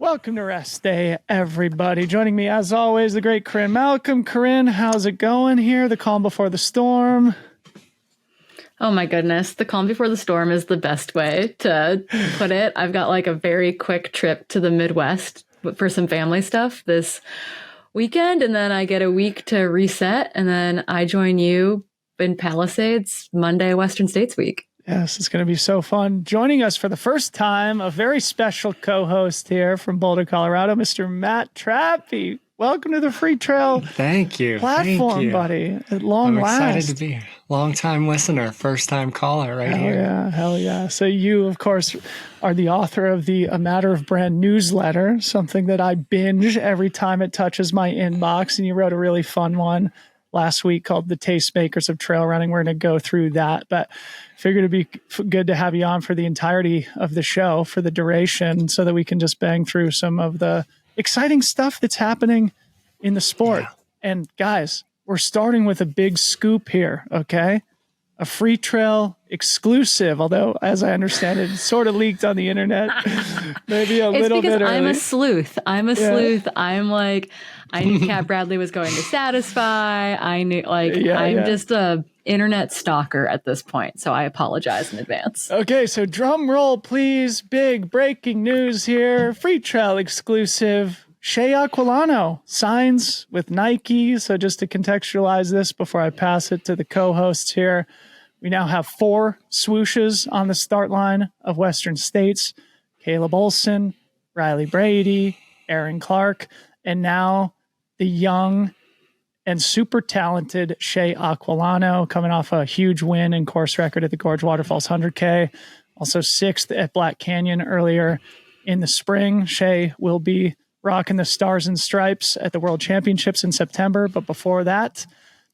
Welcome to Rest Day, everybody. Joining me, as always, the great Corrine Malcolm. Corrine, how's it going here? The calm before the storm. Oh my goodness. The calm before the storm is the best way to put it. I've got like a very quick trip to the Midwest for some family stuff this weekend, and then I get a week to reset, and then I join you in Palisades Monday, Western States Week. Yes, it's going to be so fun. Joining us for the first time, a very special co-host here from Boulder, Colorado, Mr. Matt Trappe. Welcome to the Freetrail platform, buddy. At long last. I'm excited to be here. Long-time listener, first-time caller here. Hell yeah. So you, of course, are the author of the A Matter of Brand newsletter, something that I binge every time it touches my inbox. And you wrote a really fun one last week called The Tastemakers of Trail Running. We're going to go through that, but figured it'd be good to have you on for the entirety of the show, for the duration, so that we can just bang through some of the exciting stuff that's happening in the sport. Yeah. And guys, we're starting with a big scoop here, okay? A Freetrail exclusive, although as I understand it, it's sort of leaked on the internet. Maybe a little bit early. I'm a sleuth. I'm like, I knew Cat Bradley was going to Satisfy. I knew, I'm just a internet stalker at this point, so I apologize in advance. Okay, so drum roll, please. Big breaking news here. Freetrail exclusive. Shea Aquilano signs with Nike. So just to contextualize this before I pass it to the co-hosts here, we now have 4 swooshes on the start line of Western States. Caleb Olson, Riley Brady, Aaron Clark, and now the young and super talented Shea Aquilano, coming off a huge win and course record at the Gorge Waterfalls 100K. Also 6th at Black Canyon earlier in the spring. Shea will be rocking the Stars and Stripes at the World Championships in September. But before that,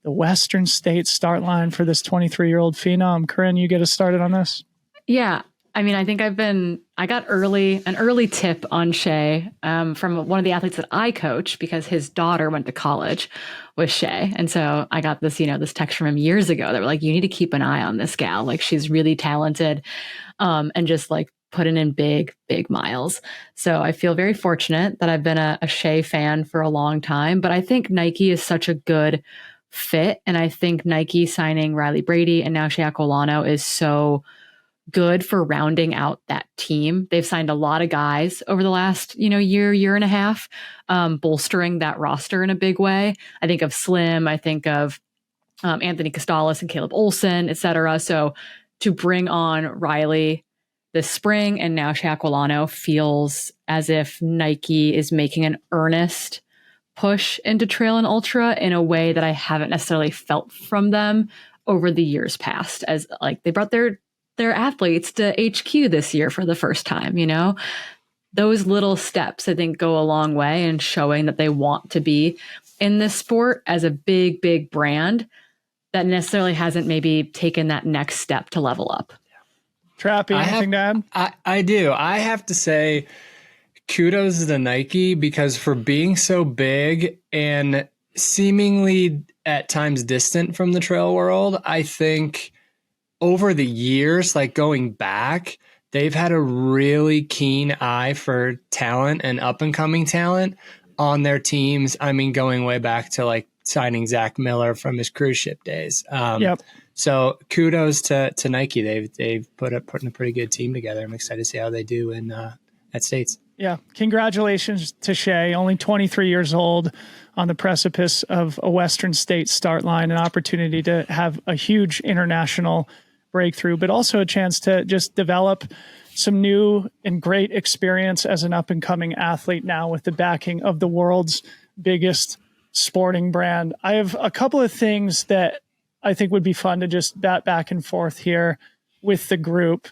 the Western States start line for this 23-year-old phenom. Corrine, you get us started on this? Yeah. I mean, I think I got an early tip on Shea from one of the athletes that I coach, because his daughter went to college with Shea. And so I got this, this text from him years ago that were like, you need to keep an eye on this gal. Like, she's really talented, and just like putting in big, big miles. So I feel very fortunate that I've been a Shea fan for a long time, but I think Nike is such a good fit. And I think Nike signing Riley Brady and now Shea Aquilano is so good for rounding out that team. They've signed a lot of guys over the last, year and a half, bolstering that roster in a big way. I think of Slim, I think of Anthony Costales and Caleb Olson, et cetera. So to bring on Riley this spring and now Shea Aquilano feels as if Nike is making an earnest push into trail and ultra in a way that I haven't necessarily felt from them over the years past, as like they brought their athletes to HQ this year for the first time. Those little steps I think go a long way in showing that they want to be in this sport as a big, big brand that necessarily hasn't maybe taken that next step to level up. Trappe, anything to add? I do. I have to say kudos to Nike, because for being so big and seemingly at times distant from the trail world, I think over the years, like going back, they've had a really keen eye for talent and up-and-coming talent on their teams. I mean, going way back to like signing Zach Miller from his cruise ship days. So kudos to Nike. They've putting a pretty good team together. I'm excited to see how they do at States. Yeah. Congratulations to Shea, only 23 years old, on the precipice of a Western States start line, an opportunity to have a huge international breakthrough, but also a chance to just develop some new and great experience as an up-and-coming athlete now with the backing of the world's biggest sporting brand. I have a couple of things that I think would be fun to just bat back and forth here with the group.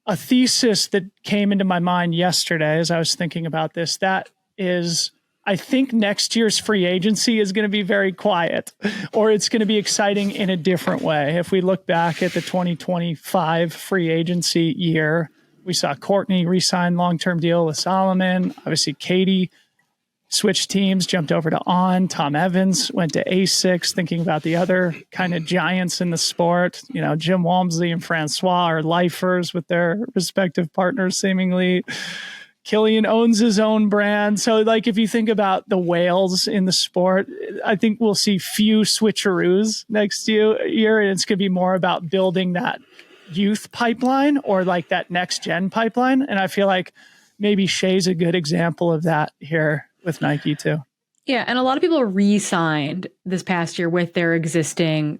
A thesis that came into my mind yesterday as I was thinking about this, that is, I think next year's free agency is going to be very quiet, or it's going to be exciting in a different way. If we look back at the 2025 free agency year, we saw Courtney re-sign long-term deal with Solomon. Obviously, Katie switched teams, jumped over to On. Tom Evans went to ASICS, thinking about the other kind of giants in the sport. Jim Walmsley and Francois are lifers with their respective partners, seemingly. Killian owns his own brand. So like, if you think about the whales in the sport, I think we'll see few switcheroos next year. And it's going to be more about building that youth pipeline or like that next gen pipeline. And I feel like maybe Shea's a good example of that here with Nike too. Yeah. And a lot of people re-signed this past year with their existing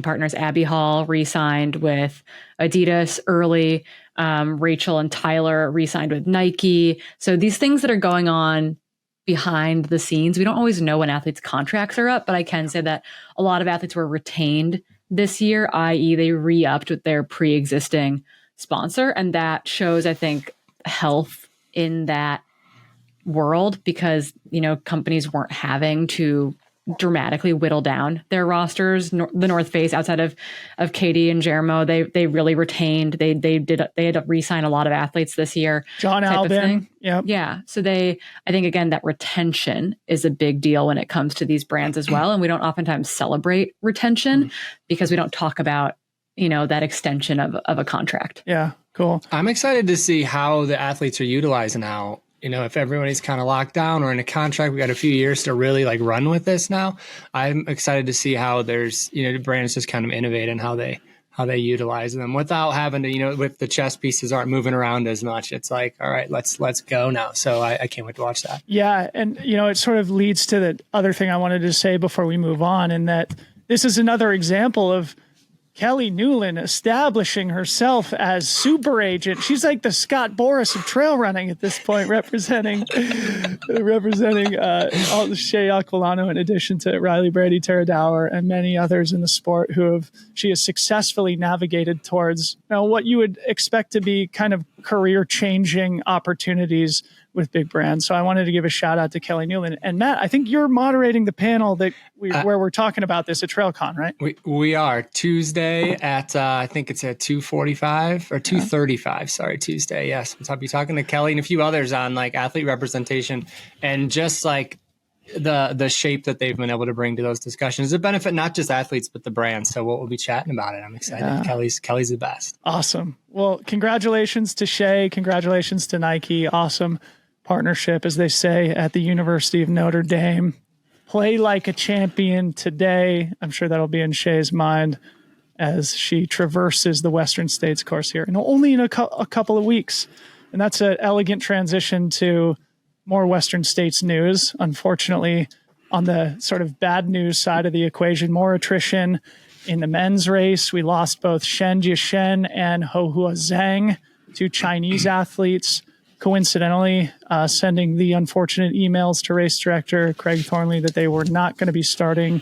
partners. Abby Hall re-signed with Adidas early. Rachel and Tyler re-signed with Nike. So these things that are going on behind the scenes, we don't always know when athletes' contracts are up, but I can say that a lot of athletes were retained this year, i.e. they re-upped with their pre-existing sponsor. And that shows, I think, health in that world because, companies weren't having to dramatically whittle down their rosters. The North Face, outside of Katie and Jeremo, they really retained. They had to re-sign a lot of athletes this year. John Albin, yeah. So I think again that retention is a big deal when it comes to these brands as well, and we don't oftentimes celebrate retention because we don't talk about that extension of a contract. Yeah, cool. I'm excited to see how the athletes are utilizing now. If everybody's kind of locked down or in a contract, we got a few years to really like run with this now. I'm excited to see how there's, the brands just kind of innovate and how they utilize them without having to, with the chess pieces aren't moving around as much. It's like, all right, let's go now. So I can't wait to watch that. Yeah. And, it sort of leads to the other thing I wanted to say before we move on, and that this is another example of Kelly Newland establishing herself as super agent. She's like the Scott Boras of trail running at this point, representing all the Shea Aquilano, in addition to Riley Brady, Tara Dower, and many others in the sport she has successfully navigated towards what you would expect to be kind of career-changing opportunities with big brands. So I wanted to give a shout out to Kelly Newland. And Matt, I think you're moderating the panel where we're talking about this at TrailCon, right? We are Tuesday at, I think it's at 2:45 or 2:35. Sorry, Tuesday. Yes. I'll be talking to Kelly and a few others on like athlete representation and just like the shape that they've been able to bring to those discussions. It benefit not just athletes, but the brand. So we'll be chatting about it. I'm excited. Yeah. Kelly's the best. Awesome. Well, congratulations to Shea. Congratulations to Nike. Awesome partnership, as they say at the University of Notre Dame. Play like a champion today. I'm sure that'll be in Shea's mind as she traverses the Western States course here, and only in a couple of weeks. And that's an elegant transition to more Western States news. Unfortunately, on the sort of bad news side of the equation, more attrition in the men's race. We lost both Shen Jiashen and Hohua Zhang, two Chinese athletes, coincidentally sending the unfortunate emails to race director Craig Thornley that they were not going to be starting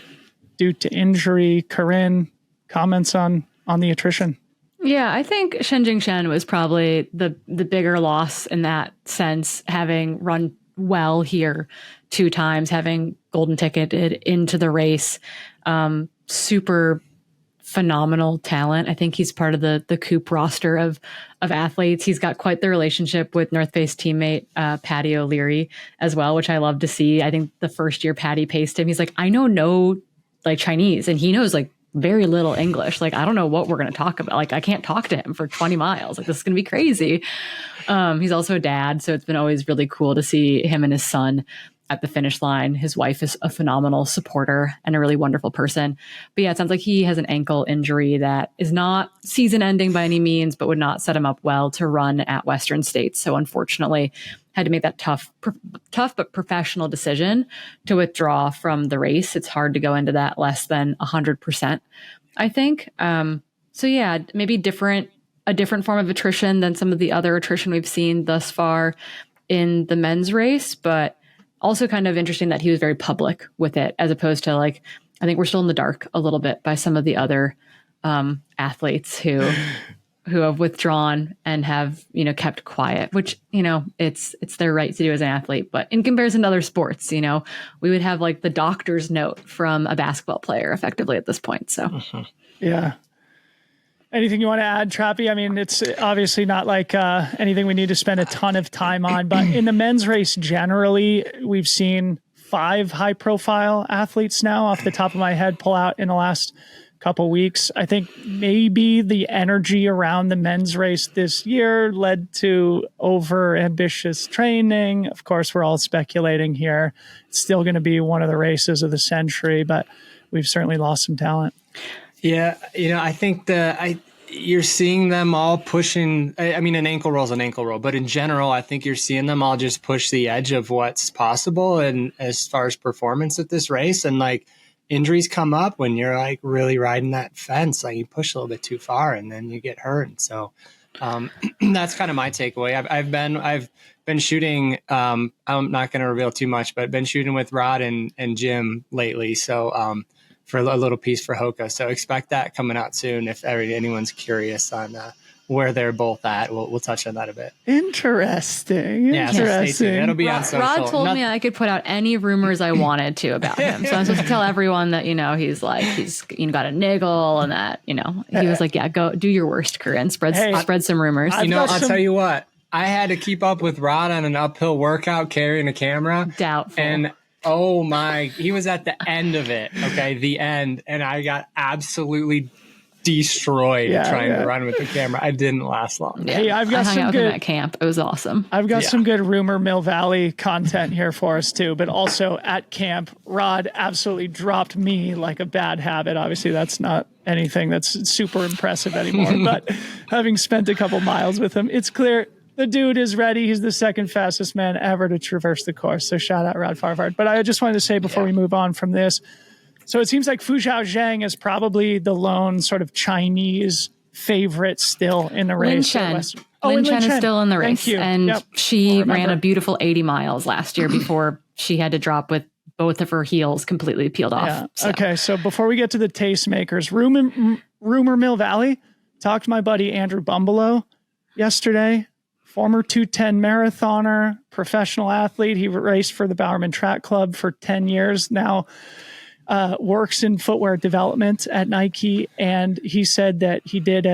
due to injury. Corrine, comments on the attrition? Yeah, I think Shen Jingshen was probably the bigger loss in that sense, having run well here 2 times, having golden ticketed into the race. Super phenomenal talent. I think he's part of the Coop roster of athletes. He's got quite the relationship with North Face teammate Patty O'Leary as well, which I love to see. I think the first year Patty paced him, he's like, I know no like Chinese, and he knows like very little English. Like, I don't know what we're going to talk about. Like, I can't talk to him for 20 miles. Like, this is going to be crazy. He's also a dad, so it's been always really cool to see him and his son at the finish line. His wife is a phenomenal supporter and a really wonderful person. But yeah, it sounds like he has an ankle injury that is not season ending by any means, but would not set him up well to run at Western States. So unfortunately, had to make that tough but professional decision to withdraw from the race. It's hard to go into that less than 100%, I think. So yeah, maybe a different form of attrition than some of the other attrition we've seen thus far in the men's race, but also kind of interesting that he was very public with it, as opposed to like, I think we're still in the dark a little bit by some of the other athletes who have withdrawn and have, kept quiet, which, it's their right to do as an athlete. But in comparison to other sports, we would have like the doctor's note from a basketball player effectively at this point. So, Yeah. Anything you want to add, Trappe? I mean, it's obviously not like anything we need to spend a ton of time on, but in the men's race generally, we've seen 5 high-profile athletes now off the top of my head pull out in the last couple weeks. I think maybe the energy around the men's race this year led to over ambitious training. Of course, we're all speculating here. It's still going to be one of the races of the century, but we've certainly lost some talent. Yeah, I think you're seeing them all pushing. I mean, an ankle roll is an ankle roll, but in general, I think you're seeing them all just push the edge of what's possible. And as far as performance at this race, and like injuries come up when you're like really riding that fence, like you push a little bit too far and then you get hurt. And so that's kind of my takeaway. I've been shooting. I'm not going to reveal too much, but been shooting with Rod and Jim lately. So for a little piece for Hoka. So expect that coming out soon. If anyone's curious on where they're both at, we'll touch on that a bit. Interesting. Yeah, so stay tuned. It'll be on social. Rod told me I could put out any rumors I wanted to about him. So I'm supposed to tell everyone that, he's got a niggle and that, he was like, yeah, go do your worst, Corrine. Spread some rumors. I'll tell you what, I had to keep up with Rod on an uphill workout carrying a camera. Doubtful. And oh my, he was at the end of it. Okay. The end. And I got absolutely destroyed trying to run with the camera. I didn't last long. Yeah. Hey, I hung out with him at camp. It was awesome. I've got some good rumor Mill Valley content here for us too, but also at camp, Rod absolutely dropped me like a bad habit. Obviously that's not anything that's super impressive anymore, but having spent a couple miles with him, it's clear the dude is ready. He's the second fastest man ever to traverse the course. So shout out Rod Farvard. But I just wanted to say before we move on from this, so it seems like Fuzhou Zhang is probably the lone sort of Chinese favorite still in the race. Lin Chen is still in the race. And she ran a beautiful 80 miles last year before she had to drop with both of her heels completely peeled off. Yeah. So. Okay, so before we get to the Tastemakers, Rumor Mill Valley, talked to my buddy Andrew Bumbelow yesterday. Former 210 marathoner, professional athlete. He raced for the Bowerman Track Club for 10 years now, works in footwear development at Nike. And he said that he did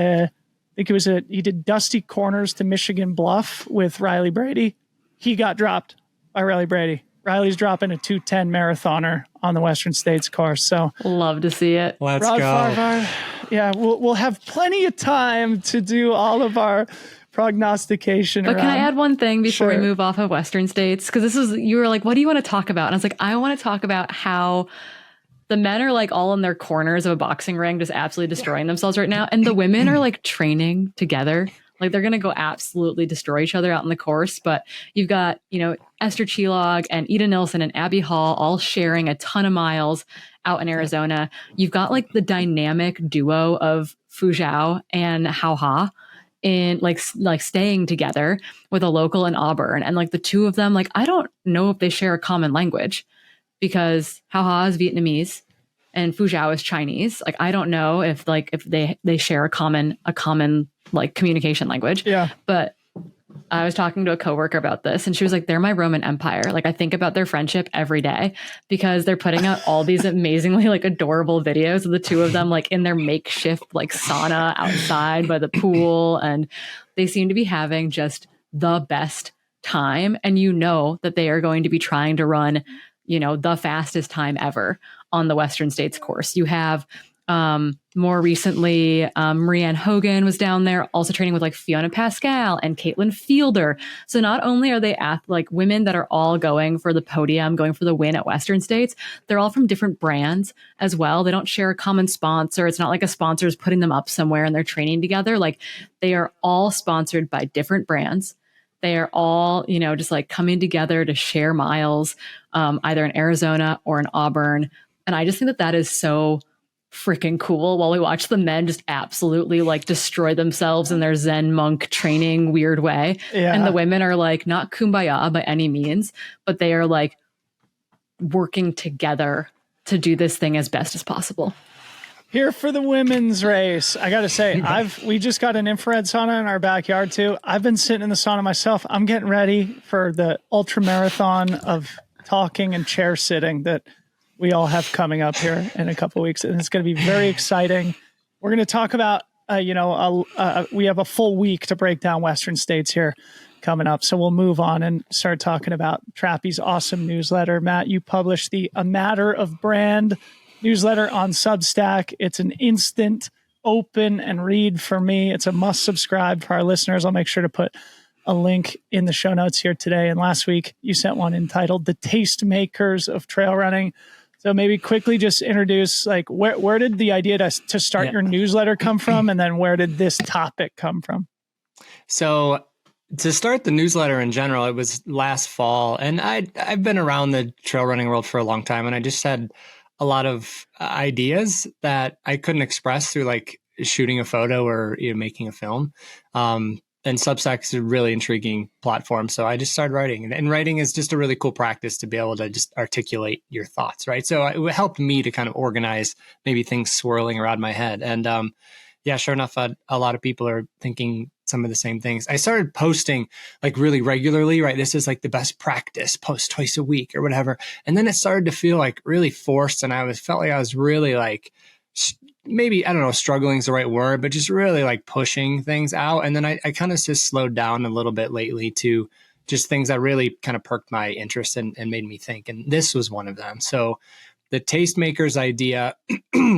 he did Dusty Corners to Michigan Bluff with Riley Brady. He got dropped by Riley Brady. Riley's dropping a 210 marathoner on the Western States course. So love to see it. Let's go. Farvar, yeah, we'll have plenty of time to do all of our prognostication. But can I add one thing before we move off of Western States? Because you were like, what do you want to talk about? And I was like, I want to talk about how the men are like all in their corners of a boxing ring, just absolutely destroying themselves right now. And the women are like training together. Like they're going to go absolutely destroy each other out in the course. But you've got, Esther Chilog and Ida Nilsson and Abby Hall all sharing a ton of miles out in Arizona. You've got like the dynamic duo of Fuzhou and Hao Ha in like staying together with a local in Auburn. And like the two of them, like, I don't know if they share a common language because Hao Ha is Vietnamese and Fuzhou is Chinese. Like, I don't know if they share a common like communication language. Yeah. But I was talking to a coworker about this and she was like, they're my Roman Empire. Like I think about their friendship every day because they're putting out all these amazingly like adorable videos of the two of them like in their makeshift like sauna outside by the pool. And they seem to be having just the best time. And that they are going to be trying to run, the fastest time ever on the Western States course. You have more recently, Marianne Hogan was down there also training with like Fiona Pascal and Caitlin Fielder. So not only are they like women that are all going for the podium, going for the win at Western States, they're all from different brands as well. They don't share a common sponsor. It's not like a sponsor is putting them up somewhere and they're training together. Like they are all sponsored by different brands. They are all, just like coming together to share miles, either in Arizona or in Auburn. And I just think that is so freaking cool while we watch the men just absolutely like destroy themselves in their Zen monk training weird way. Yeah. And the women are like not kumbaya by any means, but they are like working together to do this thing as best as possible. Here for the women's race. I got to say, we just got an infrared sauna in our backyard too. I've been sitting in the sauna myself. I'm getting ready for the ultra marathon of talking and chair sitting that we all have coming up here in a couple of weeks. And it's going to be very exciting. We're going to talk about, we have a full week to break down Western States here coming up. So we'll move on and start talking about Trappe's awesome newsletter. Matt, you published the A Matter of Brand newsletter on Substack. It's an instant open and read for me. It's a must subscribe for our listeners. I'll make sure to put a link in the show notes here today. And last week you sent one entitled The Tastemakers of Trail Running. So maybe quickly just introduce, like, where did the idea to start your newsletter come from? And then where did this topic come from? So to start the newsletter in general, it was last fall, and I've been around the trail running world for a long time, and I just had a lot of ideas that I couldn't express through like shooting a photo or making a film. And Substack is a really intriguing platform. So I just started writing, and writing is just a really cool practice to be able to just articulate your thoughts, right? So it helped me to kind of organize maybe things swirling around my head. And sure enough, a lot of people are thinking some of the same things. I started posting like really regularly, right? This is like the best practice, post twice a week or whatever. And then it started to feel like really forced. And felt like I was really like, maybe, I don't know, struggling is the right word, but just really like pushing things out. And then I kind of just slowed down a little bit lately to just things that really kind of perked my interest and made me think. And this was one of them. So the Tastemakers idea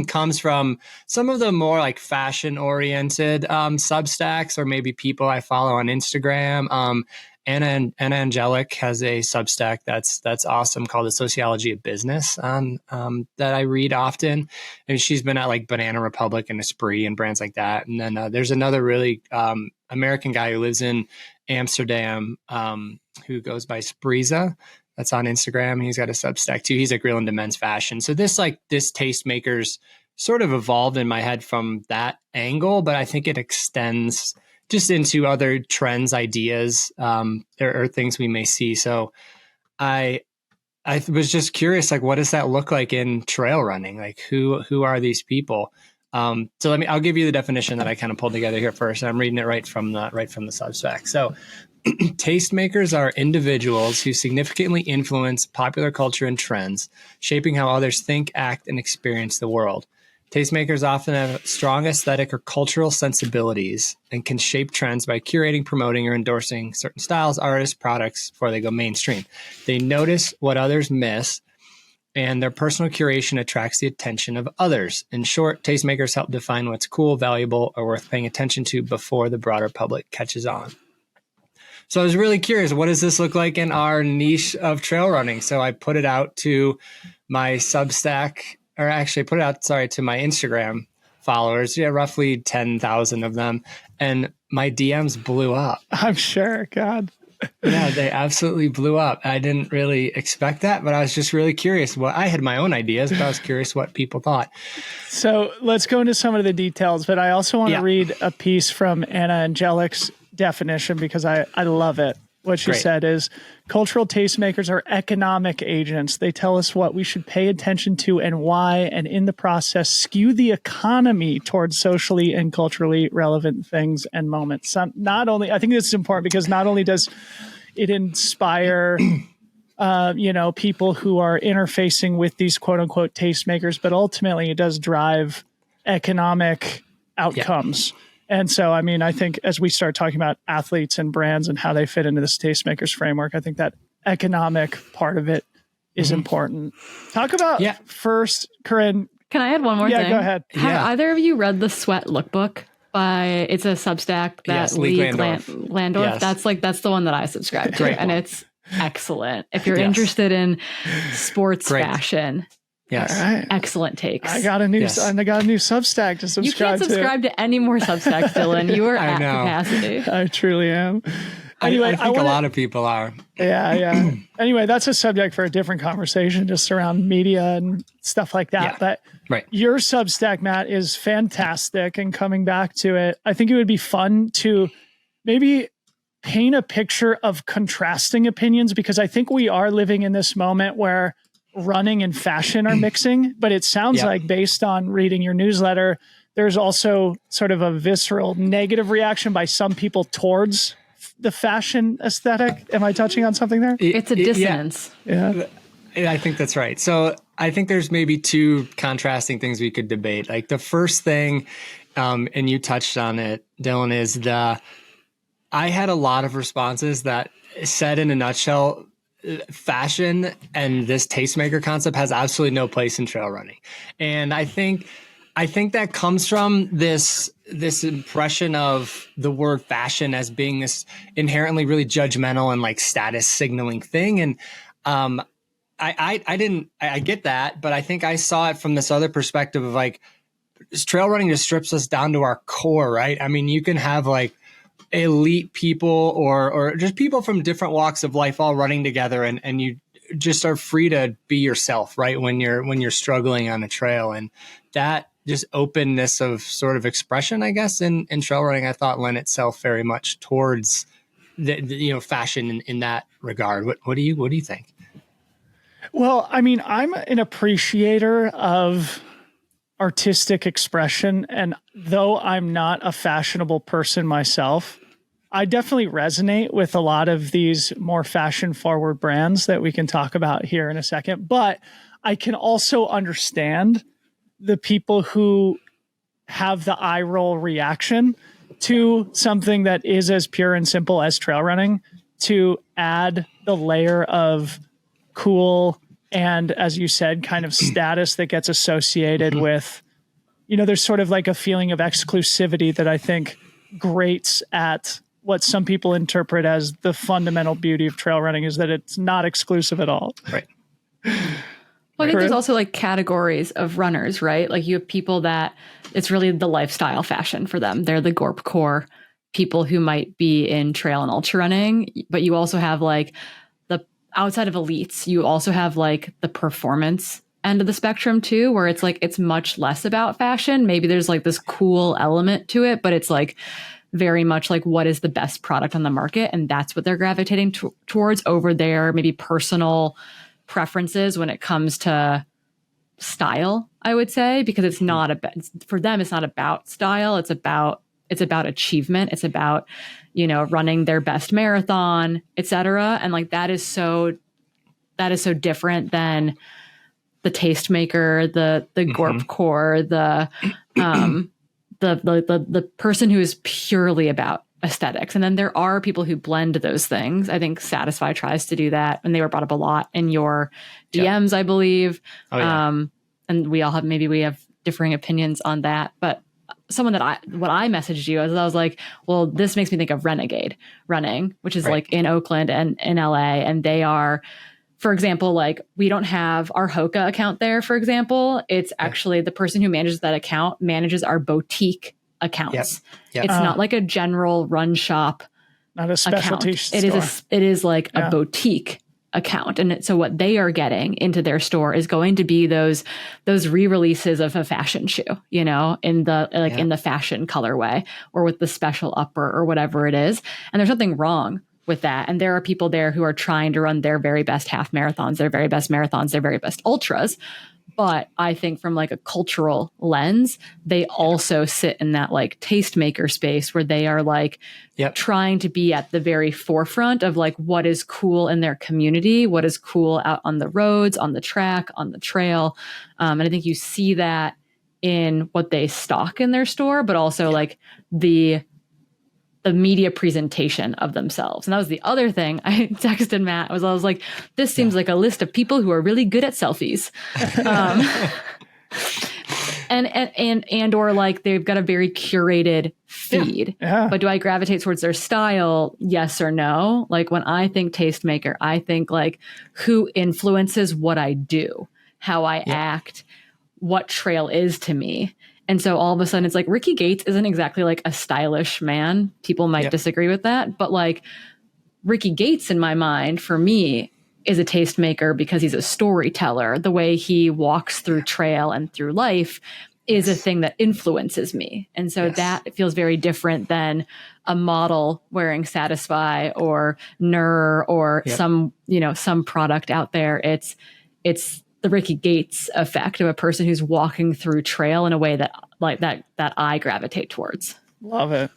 comes from some of the more like fashion oriented Substacks, or maybe people I follow on Instagram. Anna Angelic has a Substack that's awesome called The Sociology of Business that I read often. And she's been at like Banana Republic and Esprit and brands like that. And then there's another really American guy who lives in Amsterdam who goes by Spreeza. That's on Instagram. He's got a Substack too. He's like real into men's fashion. So this Tastemakers sort of evolved in my head from that angle, but I think it extends just into other trends, ideas, or things we may see. So I was just curious, like, what does that look like in trail running? Like who are these people? So I'll give you the definition that I kind of pulled together here first. I'm reading it right from the Substack. So tastemakers are individuals who significantly influence popular culture and trends, shaping how others think, act, and experience the world. Tastemakers often have strong aesthetic or cultural sensibilities and can shape trends by curating, promoting, or endorsing certain styles, artists, products before they go mainstream. They notice what others miss, and their personal curation attracts the attention of others. In short, tastemakers help define what's cool, valuable, or worth paying attention to before the broader public catches on. So I was really curious, what does this look like in our niche of trail running? So I put it out to my Substack, or actually put it out, to my Instagram followers, roughly 10,000 of them. And my DMs blew up. I'm sure. God. Yeah, they absolutely blew up. I didn't really expect that, but I was just really curious. Well, I had my own ideas, but I was curious what people thought. So let's go into some of the details, but I also want to read a piece from Anna Angelic's definition because I love it. What she said is, cultural tastemakers are economic agents. They tell us what we should pay attention to and why, and in the process, skew the economy towards socially and culturally relevant things and moments. Not only, I think this is important because not only does it inspire, people who are interfacing with these quote unquote tastemakers, but ultimately it does drive economic outcomes. And so, I think as we start talking about athletes and brands and how they fit into this tastemakers framework, I think that economic part of it is important. Talk about first, Corrine. Can I add one more thing? Yeah, go ahead. Have either of you read the Sweat Lookbook by, it's a Substack that Lee Landorf. Yes. That's the one that I subscribe to. And it's excellent. If you're interested in sports fashion. Yes. Right. Excellent takes. I got a new Substack to subscribe to. You can't subscribe to any more Substacks, Dylan. You are at capacity. I truly am. Anyway, I think a lot of people are. Yeah. Anyway, that's a subject for a different conversation, just around media and stuff like that. Yeah. But your Substack, Matt, is fantastic. And coming back to it, I think it would be fun to maybe paint a picture of contrasting opinions, because I think we are living in this moment where running and fashion are mixing, but it sounds like, based on reading your newsletter, there's also sort of a visceral negative reaction by some people towards the fashion aesthetic. Am I touching on something there? It's a dissonance. Yeah, I think that's right. So I think there's maybe two contrasting things we could debate. Like the first thing, and you touched on it, Dylan, is I had a lot of responses that said in a nutshell, fashion and this tastemaker concept has absolutely no place in trail running. And I think that comes from this impression of the word fashion as being this inherently really judgmental and like status signaling thing. And I get that, but I think I saw it from this other perspective of like, trail running just strips us down to our core, right? I mean, you can have like elite people or just people from different walks of life all running together, and you just are free to be yourself, right? When you're struggling on a trail, and that just openness of sort of expression, I guess, in trail running, I thought lent itself very much towards the fashion in that regard. What do you think? Well, I mean, I'm an appreciator of artistic expression, and though I'm not a fashionable person myself, I definitely resonate with a lot of these more fashion forward brands that we can talk about here in a second. But I can also understand the people who have the eye roll reaction to something that is as pure and simple as trail running, to add the layer of cool and, as you said, kind of status that gets associated with, there's sort of like a feeling of exclusivity that I think grates at what some people interpret as the fundamental beauty of trail running, is that it's not exclusive at all. Right. Well, I think there's also like categories of runners, right? Like you have people that it's really the lifestyle fashion for them. They're the Gorp core people who might be in trail and ultra running, but you also have like the outside of elites, you also have like the performance end of the spectrum too, where it's like, it's much less about fashion. Maybe there's like this cool element to it, but it's like very much like what is the best product on the market. And that's what they're gravitating towards over their maybe personal preferences when it comes to style, I would say, because it's not about, for them, it's not about style. It's about achievement. It's about, running their best marathon, et cetera. And like, that is so different than the tastemaker, the Gorp core, the person who is purely about aesthetics. And then there are people who blend those things. I think Satisfy tries to do that, and they were brought up a lot in your DMs, I believe. Oh, yeah. And we have differing opinions on that. But what I messaged you as I was like, well, this makes me think of Renegade running, which is like in Oakland and in LA. And they are, for example, like we don't have our Hoka account there, for example. It's actually the person who manages that account manages our boutique accounts. Yep. It's not like a general run shop, not a specialty account. store. It is like a boutique account. And so what they are getting into their store is going to be those re-releases of a fashion shoe, in the fashion colorway or with the special upper or whatever it is. And there's nothing wrong with that. And there are people there who are trying to run their very best half marathons, their very best marathons, their very best ultras. But I think from like a cultural lens, they also sit in that like tastemaker space where they are like trying to be at the very forefront of like what is cool in their community, what is cool out on the roads, on the track, on the trail. And I think you see that in what they stock in their store, but also like the media presentation of themselves. And that was the other thing I texted Matt I was like, this seems like a list of people who are really good at selfies. And or like they've got a very curated feed. Yeah. But do I gravitate towards their style? Yes or no? Like when I think tastemaker, I think like who influences what I do, how I act, what trail is to me. And so all of a sudden it's like Ricky Gates isn't exactly like a stylish man. People might disagree with that, but like Ricky Gates in my mind, for me, is a tastemaker because he's a storyteller. The way he walks through trail and through life is a thing that influences me. And so that feels very different than a model wearing Satisfy or Nur or some product out there. It's the Ricky Gates effect of a person who's walking through trail in a way that I gravitate towards. Love it.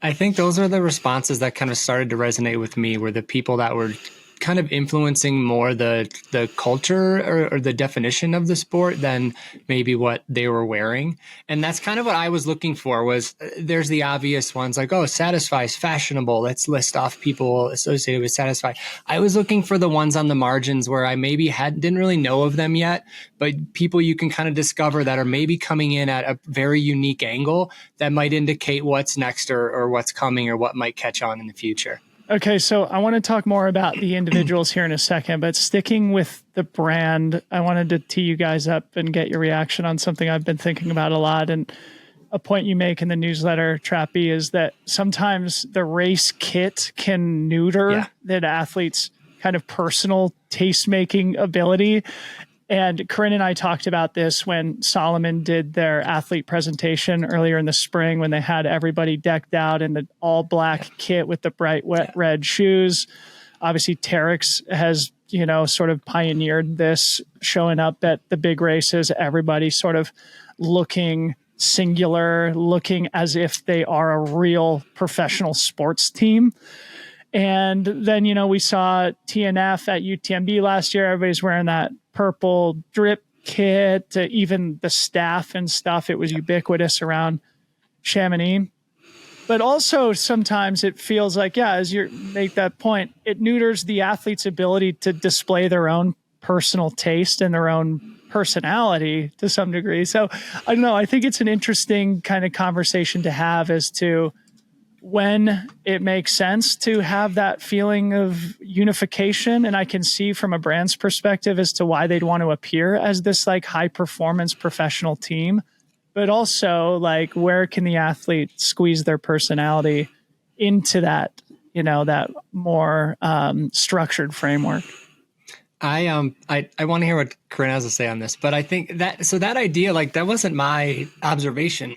I think those are the responses that kind of started to resonate with me, were the people that were kind of influencing more the culture or the definition of the sport than maybe what they were wearing. And that's kind of what I was looking for. Was there's the obvious ones like, oh, Satisfy is fashionable. Let's list off people associated with Satisfy. I was looking for the ones on the margins where I maybe didn't really know of them yet, but people you can kind of discover that are maybe coming in at a very unique angle that might indicate what's next or what's coming or what might catch on in the future. Okay, so I want to talk more about the individuals here in a second, but sticking with the brand, I wanted to tee you guys up and get your reaction on something I've been thinking about a lot. And a point you make in the newsletter, Trappe, is that sometimes the race kit can neuter that athlete's kind of personal taste-making ability. And Corrine and I talked about this when Salomon did their athlete presentation earlier in the spring, when they had everybody decked out in the all black kit with the bright red shoes. Obviously, Terex has, sort of pioneered this, showing up at the big races, everybody sort of looking singular, looking as if they are a real professional sports team. And then, we saw TNF at UTMB last year. Everybody's wearing that purple drip kit, even the staff and stuff. It was ubiquitous around Chamonix. But also sometimes it feels like, as you make that point, it neuters the athlete's ability to display their own personal taste and their own personality to some degree. So I don't know. I think it's an interesting kind of conversation to have as to when it makes sense to have that feeling of unification. And I can see from a brand's perspective as to why they'd want to appear as this like high performance professional team, but also like where can the athlete squeeze their personality into that, that more structured framework. I want to hear what Corrine has to say on this, but I think that idea, like that wasn't my observation.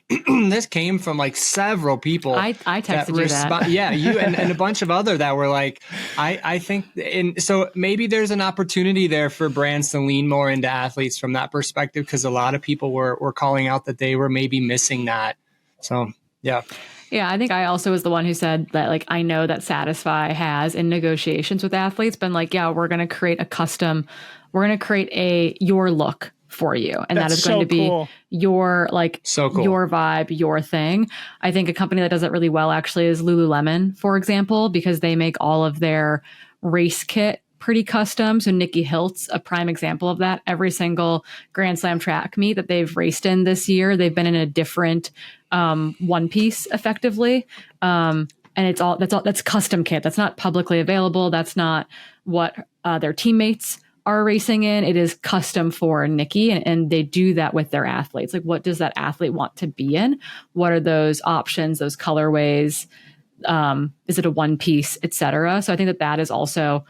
This came from like several people. I texted you that. Yeah, you and a bunch of other that were like, I think, and so maybe there's an opportunity there for brands to lean more into athletes from that perspective, because a lot of people were calling out that they were maybe missing that. So yeah. Yeah, I think I also was the one who said that, like, I know that Satisfy has in negotiations with athletes been like, we're going to create we're going to create your look for you. And that is going to be cool. Your, like, cool. Your vibe, your thing. I think a company that does it really well actually is Lululemon, for example, because they make all of their race kit pretty custom. So Nikki Hilt's a prime example of that. Every single Grand Slam track meet that they've raced in this year, they've been in a different one piece effectively. And that's custom kit. That's not publicly available. That's not what their teammates are racing in. It is custom for Nikki, and they do that with their athletes. Like, what does that athlete want to be in? What are those options, those colorways? Is it a one piece, et cetera? So I think that is also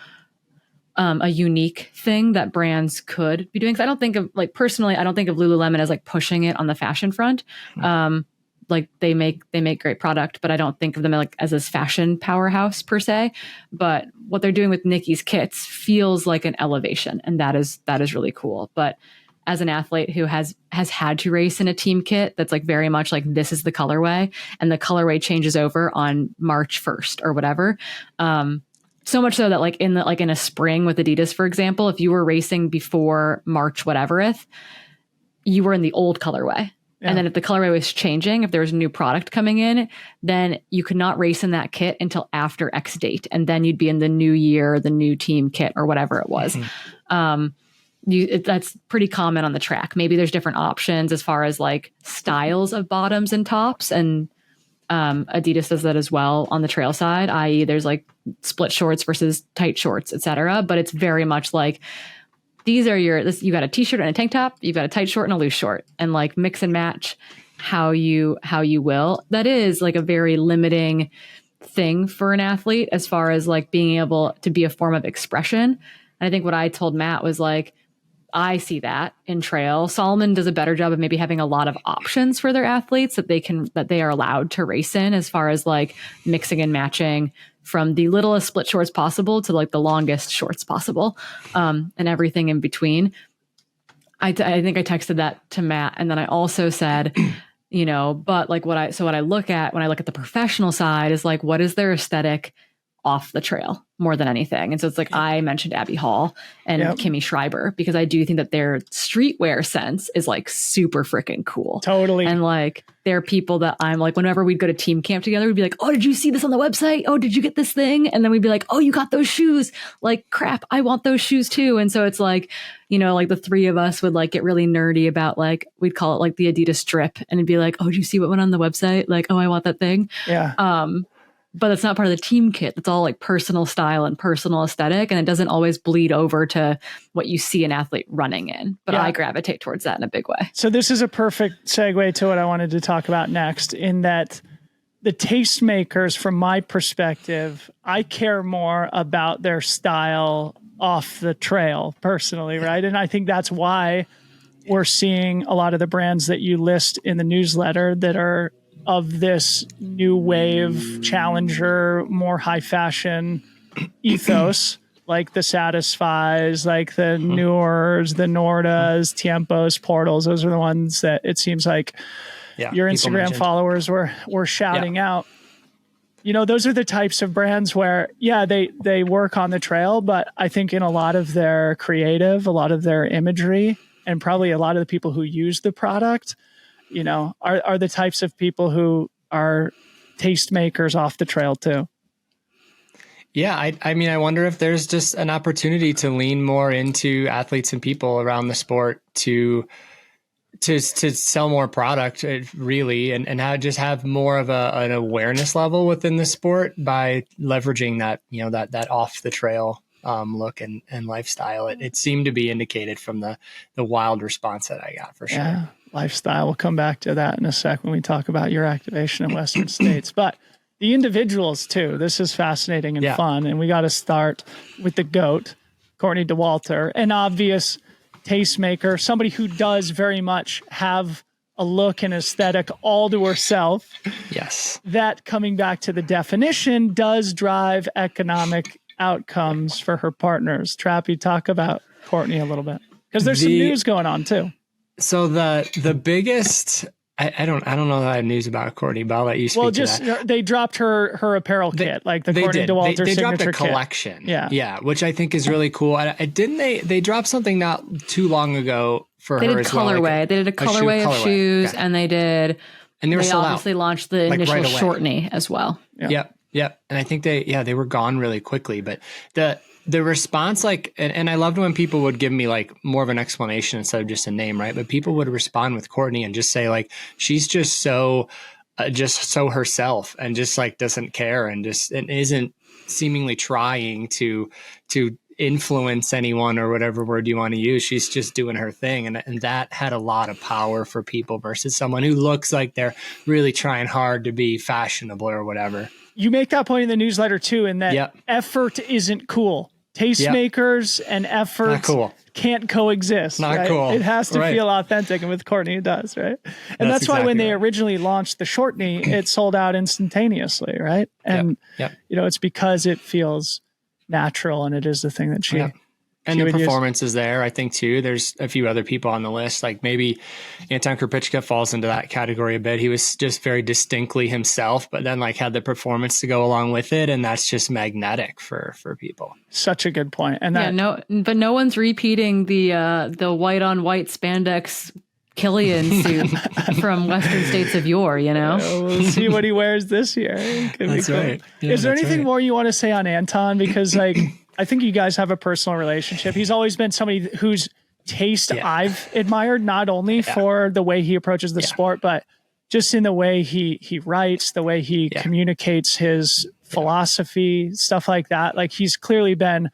a unique thing that brands could be doing. Because I don't think of, like, personally, I don't think of Lululemon as like pushing it on the fashion front. Like they make great product, but I don't think of them like as this fashion powerhouse per se. But what they're doing with Nikki's kits feels like an elevation, and that is really cool. But as an athlete who has had to race in a team kit that's like very much like this is the colorway, and the colorway changes over on March 1st or whatever. So much so that like in a spring with Adidas, for example, if you were racing before March whatevereth, you were in the old colorway. Yeah. And then if the colorway was changing, if there was a new product coming in, then you could not race in that kit until after X date. And then you'd be in the new year, the new team kit or whatever it was. Mm-hmm. That's pretty common on the track. Maybe there's different options as far as like styles of bottoms and tops. And Adidas does that as well on the trail side, i.e. there's like split shorts versus tight shorts, et cetera. But it's very much like, these are you got a t-shirt and a tank top, you've got a tight short and a loose short, and like mix and match how you will. That is like a very limiting thing for an athlete as far as like being able to be a form of expression. And I think what I told Matt was like, I see that in trail. Salomon does a better job of maybe having a lot of options for their athletes that they are allowed to race in, as far as like mixing and matching from the littlest split shorts possible to like the longest shorts possible, and everything in between. I think I texted that to Matt. And then I also said, but like what I look at when I look at the professional side is like, what is their aesthetic off the trail more than anything. And so it's like, I mentioned Abby Hall and Kimmy Schreiber, because I do think that their streetwear sense is like super freaking cool. Totally. And like, they're people that I'm like, whenever we'd go to team camp together, we'd be like, oh, did you see this on the website? Oh, did you get this thing? And then we'd be like, oh, you got those shoes. Like, crap, I want those shoes too. And so it's like, you know, like the three of us would like get really nerdy about like, we'd call it like the Adidas drip, and it'd be like, oh, did you see what went on the website? Like, oh, I want that thing. Yeah. But it's not part of the team kit. It's all like personal style and personal aesthetic. And it doesn't always bleed over to what you see an athlete running in. But I gravitate towards that in a big way. So this is a perfect segue to what I wanted to talk about next, in that the Tastemakers, from my perspective, I care more about their style off the trail personally, right? And I think that's why we're seeing a lot of the brands that you list in the newsletter that are of this new wave challenger, more high fashion ethos, like the Satisfies, like the Neurs, the Nordas, Tiempos, Portals. Those are the ones that it seems like your Instagram followers were shouting out. You know, those are the types of brands where, they work on the trail, but I think in a lot of their creative, a lot of their imagery, and probably a lot of the people who use the product, you know, are the types of people who are tastemakers off the trail too. Yeah, I mean, I wonder if there's just an opportunity to lean more into athletes and people around the sport to sell more product, really, and have more of an awareness level within the sport by leveraging that, you know, that off the trail look and lifestyle. It seemed to be indicated from the wild response that I got, for sure. Yeah, lifestyle. We'll come back to that in a sec when we talk about your activation in Western States. But the individuals too, this is fascinating and fun. And we got to start with the GOAT, Courtney Dauwalter, an obvious tastemaker, somebody who does very much have a look and aesthetic all to herself. Yes. That, coming back to the definition, does drive economic outcomes for her partners. Trappe, talk about Courtney a little bit, because there's some news going on too. So the biggest, I don't know that I have news about Courtney, but I'll let you speak to that. They dropped her apparel kit, like the Courtney Dauwalter they signature dropped a kit. collection. Yeah, which I think is really cool. They dropped something not too long ago for her as well. They did a colorway of shoes, and they obviously launched the initial shortney as well. Yep. And I think they were gone really quickly, but the response, like, and I loved when people would give me like more of an explanation instead of just a name, right? But people would respond with Courtney and just say like, she's just so herself, and just like doesn't care, and isn't seemingly trying to influence anyone, or whatever word you want to use. She's just doing her thing. And that had a lot of power for people versus someone who looks like they're really trying hard to be fashionable or whatever. You make that point in the newsletter too, in that effort isn't cool. Tastemakers and effort can't coexist. Not cool. It has to feel authentic, and with Courtney it does, right? And that's why when they originally launched the shortney, it sold out instantaneously, right? And you know, it's because it feels natural, and it is the thing that she and the performance is there, I think, too. There's a few other people on the list, like maybe Anton Krupicka falls into that category a bit. He was just very distinctly himself, but then like had the performance to go along with it, and that's just magnetic for people. Such a good point. And but no one's repeating the white on white spandex Killian suit from Western States of yore, you know? We'll see what he wears this year. That's right. Yeah, is there anything more you want to say on Anton? Because like, I think you guys have a personal relationship. He's always been somebody whose taste I've admired, not only for the way he approaches the sport, but just in the way he writes, the way he communicates his philosophy, stuff like that. Like, he's clearly been,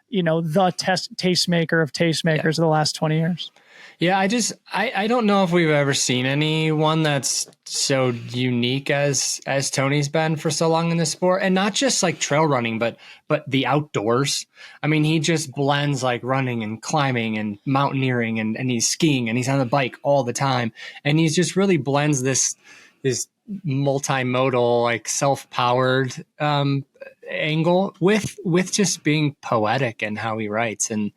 you know, the tastemaker of tastemakers of the last 20 years. Yeah, I don't know if we've ever seen anyone that's so unique as Tony's been for so long in the sport, and not just like trail running, but the outdoors. I mean, he just blends like running and climbing and mountaineering, and he's skiing, and he's on the bike all the time, and he's just really blends this multimodal, like self-powered angle with just being poetic in how he writes, and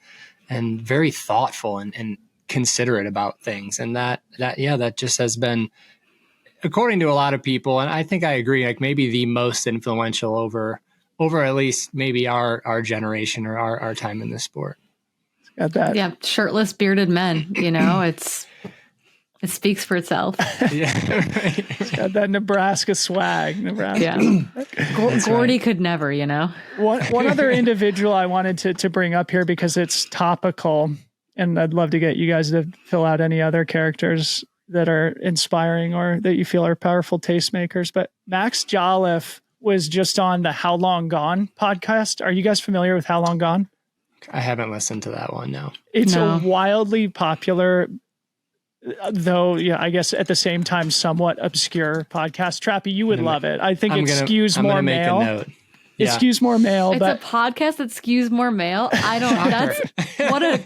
very thoughtful and considerate about things. And that just has been, according to a lot of people, and I think I agree, like maybe the most influential over over at least maybe our generation or our time in this sport. Got that. Yeah, shirtless, bearded men. It speaks for itself. Yeah, It's got that Nebraska swag. Nebraska. Yeah, Gordy could never. One other individual I wanted to bring up here because it's topical, and I'd love to get you guys to fill out any other characters that are inspiring or that you feel are powerful tastemakers. But Max Jolliffe was just on the How Long Gone podcast. Are you guys familiar with How Long Gone? I haven't listened to that one. No, it's a wildly popular, though, yeah, I guess at the same time, somewhat obscure podcast. Trappe, you would love it. I think it skews more male. Make a note. It skews more male, it's but a podcast that skews more male. I don't. That's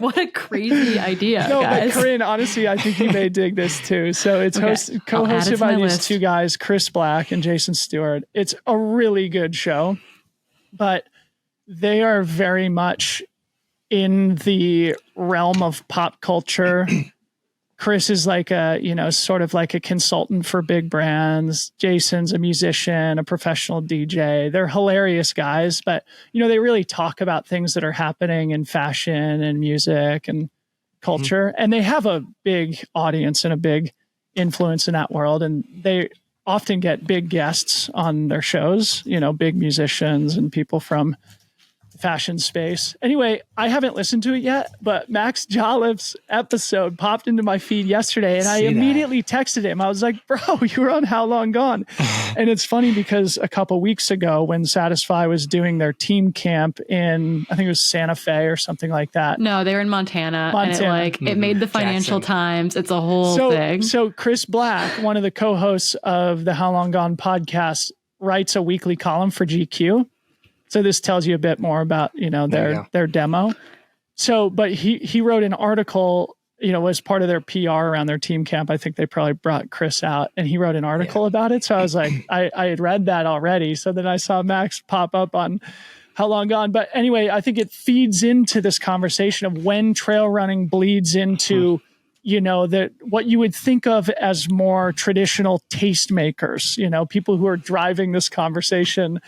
what a crazy idea, no, guys. but Corrine, honestly, I think you may dig this too. So it's co-hosted by these two guys, Chris Black and Jason Stewart. It's a really good show, but they are very much in the realm of pop culture. Chris is like sort of like a consultant for big brands. Jason's a musician, a professional DJ. They're hilarious guys, but they really talk about things that are happening in fashion and music and culture. Mm-hmm. And they have a big audience and a big influence in that world. And they often get big guests on their shows, big musicians and people from fashion space. Anyway, I haven't listened to it yet, but Max Jolliffe's episode popped into my feed yesterday, and I immediately texted him. I was like, bro, you were on How Long Gone? And it's funny because a couple weeks ago when Satisfy was doing their team camp in, I think it was Santa Fe or something like that. No, they were in Montana. And it made the Financial Times. It's a whole thing. So Chris Black, one of the co-hosts of the How Long Gone podcast, writes a weekly column for GQ. So this tells you a bit more about, their demo. So, but he wrote an article, as part of their PR around their team camp. I think they probably brought Chris out, and he wrote an article about it. So I was like, I had read that already. So then I saw Max pop up on How Long Gone. But anyway, I think it feeds into this conversation of when trail running bleeds into, that what you would think of as more traditional tastemakers, people who are driving this conversation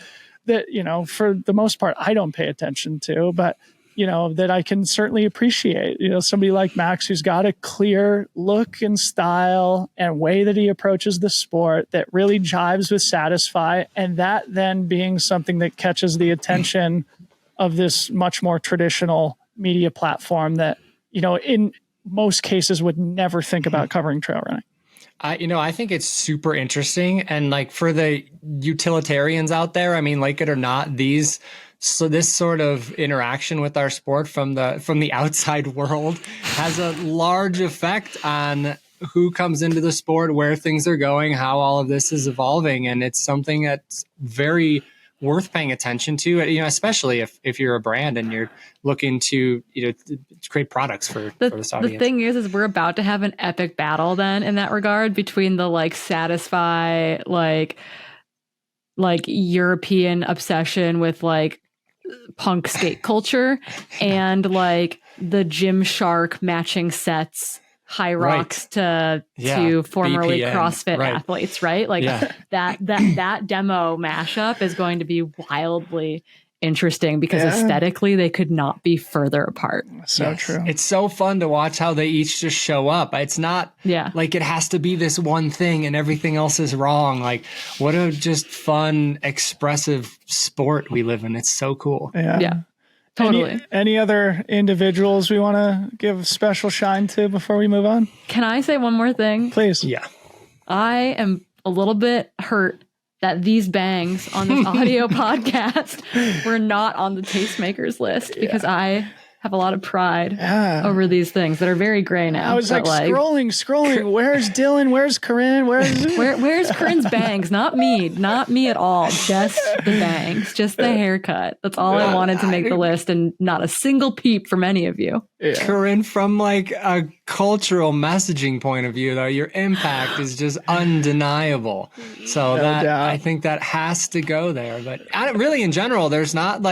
that, for the most part, I don't pay attention to, but, that I can certainly appreciate, somebody like Max, who's got a clear look and style and way that he approaches the sport that really jives with Satisfy. And that then being something that catches the attention of this much more traditional media platform that, in most cases would never think about covering trail running. I think it's super interesting. And like for the utilitarians out there, I mean, like it or not, this sort of interaction with our sport from the outside world has a large effect on who comes into the sport, where things are going, how all of this is evolving. And it's something that's very worth paying attention to, especially if you're a brand and you're looking to, create products for this audience. The thing is we're about to have an epic battle then in that regard between the Satisfy, European obsession with punk skate culture and the Gymshark matching sets, high rocks to formerly BPM, CrossFit athletes, right? That demo mashup is going to be wildly interesting because aesthetically they could not be further apart. So true. It's so fun to watch how they each just show up. It's not like it has to be this one thing and everything else is wrong. What a just fun, expressive sport we live in. It's so cool. Yeah. Totally. Any other individuals we want to give special shine to before we move on? Can I say one more thing? Please. Yeah. I am a little bit hurt that these bangs on this audio podcast were not on the Tastemakers list because I have a lot of pride over these things that are very gray now. I was scrolling. Where's Dylan? Where's Corrine? Where's Corinne's bangs? Not me at all. Just the bangs, just the haircut. That's all I wanted to make the list, and not a single peep from any of you. Yeah. Corrine, from a cultural messaging point of view, though, your impact is just undeniable. So I think that has to go there. But really, in general, there's not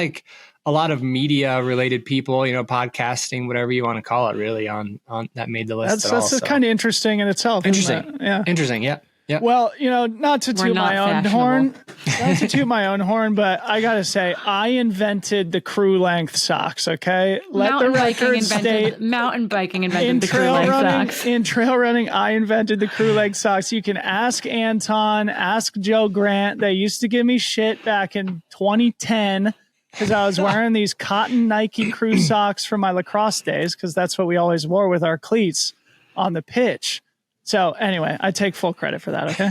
a lot of media related people, podcasting, whatever you want to call it, really on that made the list. That's kind of interesting in itself. Interesting. Yeah. Interesting. Yeah. Yep. Well, not to toot my own horn, but I gotta say, I invented the crew length socks. Okay, Mountain biking invented the crew length socks. In trail running, I invented the crew length socks. You can ask Anton, ask Joe Grant. They used to give me shit back in 2010 because I was wearing these cotton Nike crew socks from my lacrosse days, because that's what we always wore with our cleats on the pitch. So anyway, I take full credit for that, okay?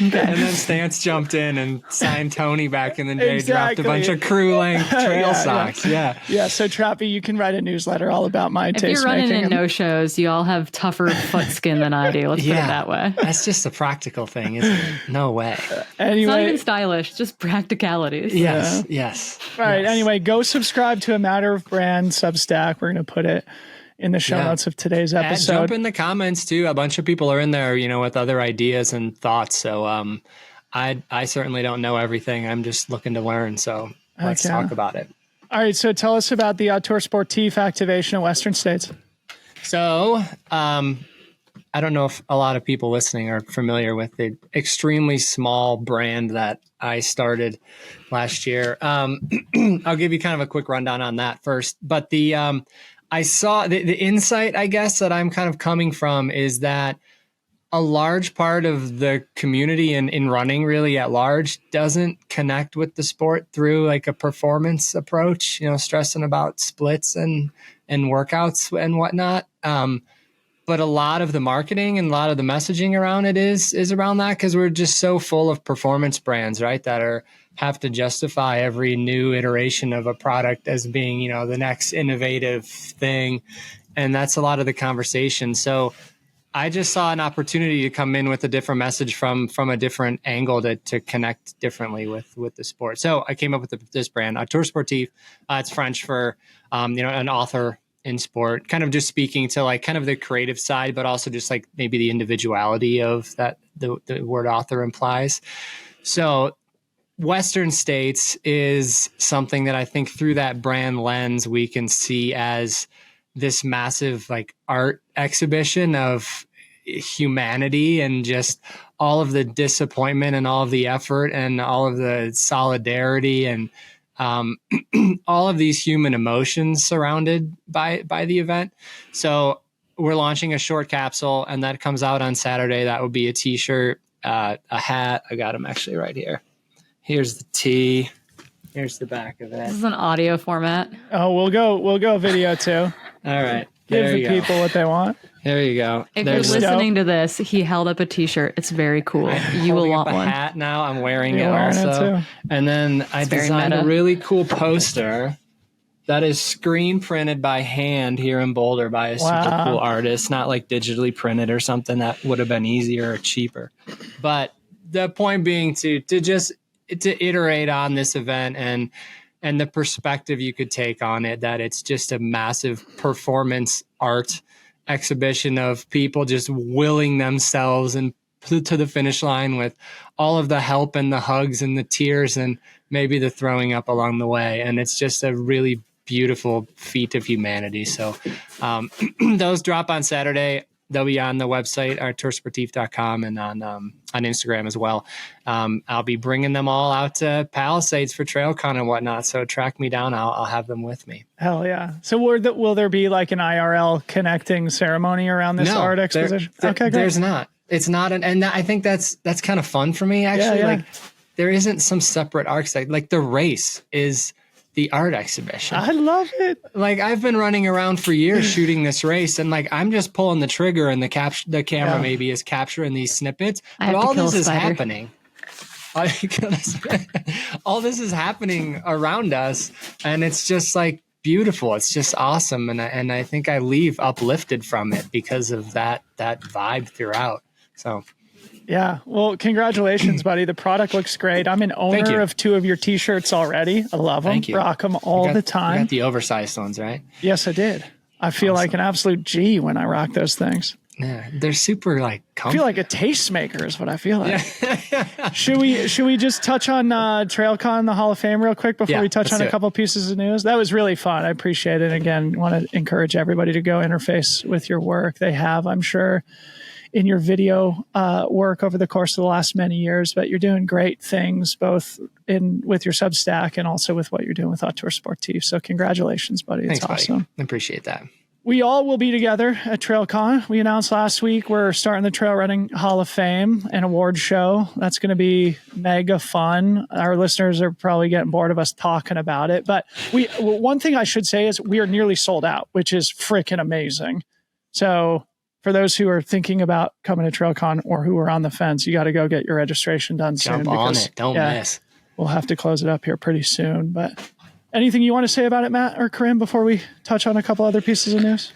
And then Stance jumped in and signed Tony back in the day, dropped a bunch of crew-length trail socks. Yeah. So Trappe, you can write a newsletter all about my taste making. If you're running in no-shows, you all have tougher foot skin than I do. Let's put it that way. That's just a practical thing, isn't it? No way. Anyway, it's not even stylish, just practicalities. Yes. All right, anyway, go subscribe to A Matter of Brand Substack. We're going to put it in the show notes of today's episode. Jump in the comments too. A bunch of people are in there, with other ideas and thoughts. So I certainly don't know everything. I'm just looking to learn. So let's talk about it. All right. So tell us about the Tour Sportif activation in Western States. So I don't know if a lot of people listening are familiar with the extremely small brand that I started last year. I'll give you kind of a quick rundown on that first. But I saw the insight, I guess, that I'm kind of coming from is that a large part of the community in running really at large doesn't connect with the sport through like a performance approach, stressing about splits and workouts and whatnot. But a lot of the marketing and a lot of the messaging around it is around that, because we're just so full of performance brands, right, that have to justify every new iteration of a product as being, the next innovative thing. And that's a lot of the conversation. So I just saw an opportunity to come in with a different message from a different angle to connect differently with the sport. So I came up with this brand, Tour Sportif. It's French for, an author in sport, kind of just speaking to like kind of the creative side, but also just like maybe the individuality of that the word author implies. So Western States is something that I think through that brand lens, we can see as this massive like art exhibition of humanity and just all of the disappointment and all of the effort and all of the solidarity and all of these human emotions surrounded by the event. So we're launching a short capsule, and that comes out on Saturday. That will be a t-shirt, a hat. I got them actually right here. Here's the tee. Here's the back of it. This is an audio format. Oh, we'll go video too. All right. Give the people what they want. There you go. If you're listening to this, he held up a t-shirt. It's very cool. You will want one. Hat now. I'm wearing it also. And then I designed a really cool poster that is screen printed by hand here in Boulder by a super cool artist, not like digitally printed or something that would have been easier or cheaper. But the point being to iterate on this event and the perspective you could take on it, that it's just a massive performance art exhibition of people just willing themselves and to the finish line with all of the help and the hugs and the tears and maybe the throwing up along the way. And it's just a really beautiful feat of humanity. So those drop on Saturday. They'll be on the website, toursportif.com, and on Instagram as well. I'll be bringing them all out to Palisades for TrailCon and whatnot. So track me down. I'll have them with me. Hell yeah. So will there be like an IRL connecting ceremony around this art exposition? Okay, great. There's not. It's not. And I think that's kind of fun for me, actually. Yeah. Like there isn't some separate arcs. Like the race is the art exhibition. I love it. Like I've been running around for years shooting this race, and like I'm just pulling the trigger, and the camera maybe is capturing these snippets. But all this is happening. All this is happening around us, and it's just like beautiful. It's just awesome, and I think I leave uplifted from it because of that vibe throughout. So. Yeah. Well, congratulations, buddy. The product looks great. I'm an owner of 2 of your t-shirts already. I love them. Thank you. Rock them all the time. You got the oversized ones, right? Yes, I did. I feel like an absolute G when I rock those things. Yeah, they're super like comfy. I feel like a tastemaker is what I feel like. Yeah. Should we just touch on TrailCon, the Hall of Fame, real quick before we touch on a couple pieces of news? That was really fun. I appreciate it. Again, want to encourage everybody to go interface with your work. They have, I'm sure, in your video work over the course of the last many years, but you're doing great things both with your Substack and also with what you're doing with Auteur Sportif. So congratulations, buddy. It's awesome. Buddy. I appreciate that. We all will be together at TrailCon. We announced last week we're starting the Trail Running Hall of Fame and award show. That's going to be mega fun. Our listeners are probably getting bored of us talking about it. But one thing I should say is we are nearly sold out, which is freaking amazing. So for those who are thinking about coming to TrailCon or who are on the fence, you got to go get your registration done soon. Jump on it. Don't miss. We'll have to close it up here pretty soon. But anything you want to say about it, Matt or Corrine, before we touch on a couple other pieces of news?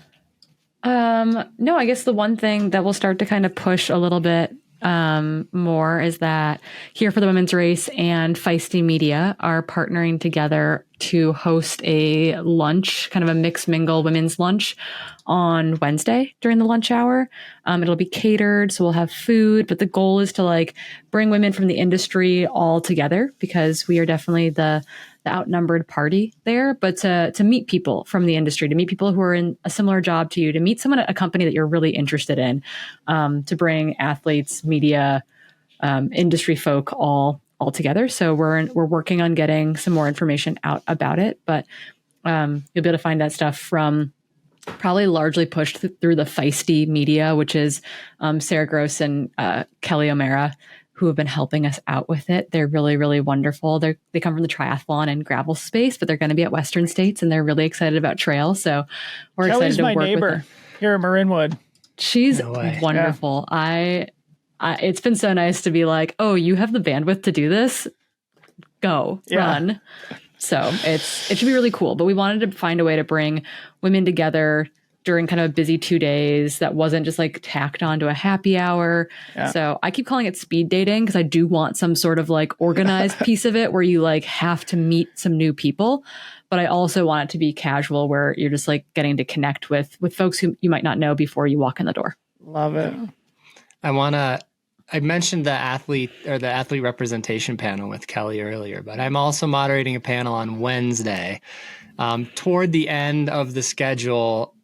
No, I guess the one thing that will start to kind of push a little bit more is that Here for the Women's Race and Feisty Media are partnering together to host a lunch, kind of a mixed mingle women's lunch on Wednesday during the lunch hour. It'll be catered, so we'll have food, but the goal is to like bring women from the industry all together because we are definitely the outnumbered party there, but to meet people from the industry, to meet people who are in a similar job to you, to meet someone at a company that you're really interested in, to bring athletes, media, industry folk all together. So we're working on getting some more information out about it, but you'll be able to find that stuff from probably largely pushed through the Feisty Media, which is Sarah Gross and Kelly O'Mara, who have been helping us out with it. They're really, really wonderful. They come from the triathlon and gravel space, but they're going to be at Western States and they're really excited about trail. So we're excited to work with them. Kelly's my neighbor here in Marinwood. She's wonderful. Yeah. It's been so nice to be like, oh, you have the bandwidth to do this? Go, run. So it should be really cool. But we wanted to find a way to bring women together during kind of a busy 2 days that wasn't just like tacked onto a happy hour. Yeah. So I keep calling it speed dating because I do want some sort of like organized piece of it where you like have to meet some new people. But I also want it to be casual where you're just like getting to connect with folks who you might not know before you walk in the door. Love it. I mentioned the athlete representation panel with Kelly earlier, but I'm also moderating a panel on Wednesday toward the end of the schedule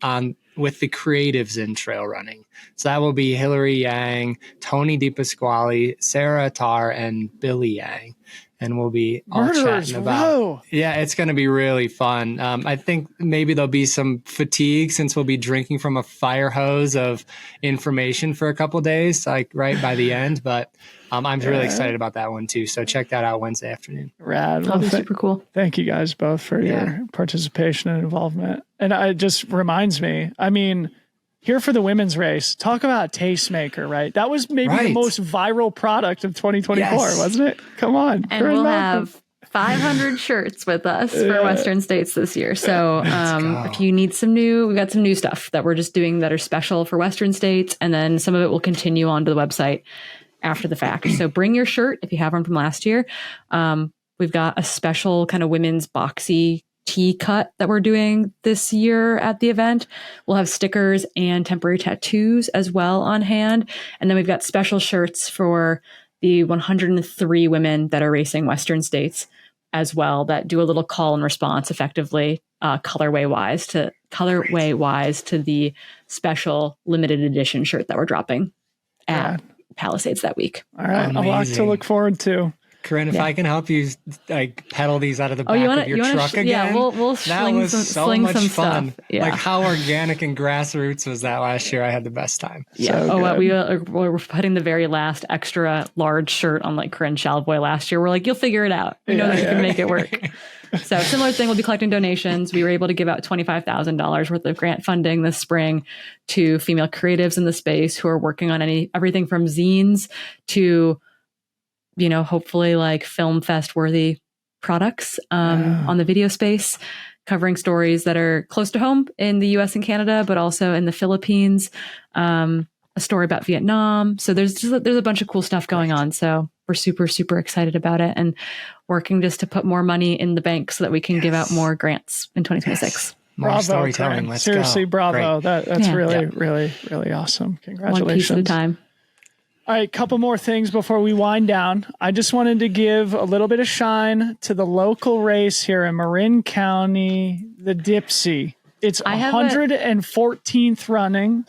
with the creatives in trail running. So that will be Hillary Yang, Tony DiPasquale, Sarah Attar, and Billy Yang. And we'll be all chatting about. Yeah, it's going to be really fun. I think maybe there'll be some fatigue since we'll be drinking from a fire hose of information for a couple of days, like right by the end. But I'm really excited about that one too. So check that out Wednesday afternoon. Rad. That'll be super cool. Thank you guys both for your participation and involvement. And it just reminds me, I mean, Here for the Women's Race, talk about Tastemaker, right? That was maybe the most viral product of 2024, wasn't it? Come on. And we'll have 500 shirts with us for Western States this year. So if you need we've got some new stuff that we're just doing that are special for Western States. And then some of it will continue onto the website after the fact. So bring your shirt if you have one from last year. We've got a special kind of women's boxy tee cut that we're doing this year at the event. We'll have stickers and temporary tattoos as well on hand. And then we've got special shirts for the 103 women that are racing Western States as well, that do a little call and response effectively, colorway wise to the special limited edition shirt that we're dropping at Palisades that week. All right. Amazing. A lot to look forward to. Corrine, if I can help you like pedal these out of the back of your truck again. Yeah, we'll sling some fun. Stuff. Yeah. Like how organic and grassroots was that last year? I had the best time. Yeah. So we were putting the very last extra large shirt on like Corrine Shalvoy last year. We're like, you'll figure it out. We know that you can make it work. So similar thing, we'll be collecting donations. We were able to give out $25,000 worth of grant funding this spring to female creatives in the space who are working on everything from zines to hopefully like film fest worthy products on the video space, covering stories that are close to home in the US and Canada, but also in the Philippines, a story about Vietnam. So there's a bunch of cool stuff going on. So we're super, super excited about it and working just to put more money in the bank so that we can give out more grants in 2026. More storytelling. Let's seriously, go. Bravo. That's really, really, really awesome. Congratulations. One piece at a time. All right, couple more things before we wind down. I just wanted to give a little bit of shine to the local race here in Marin County, the Dipsea. It's 114th running.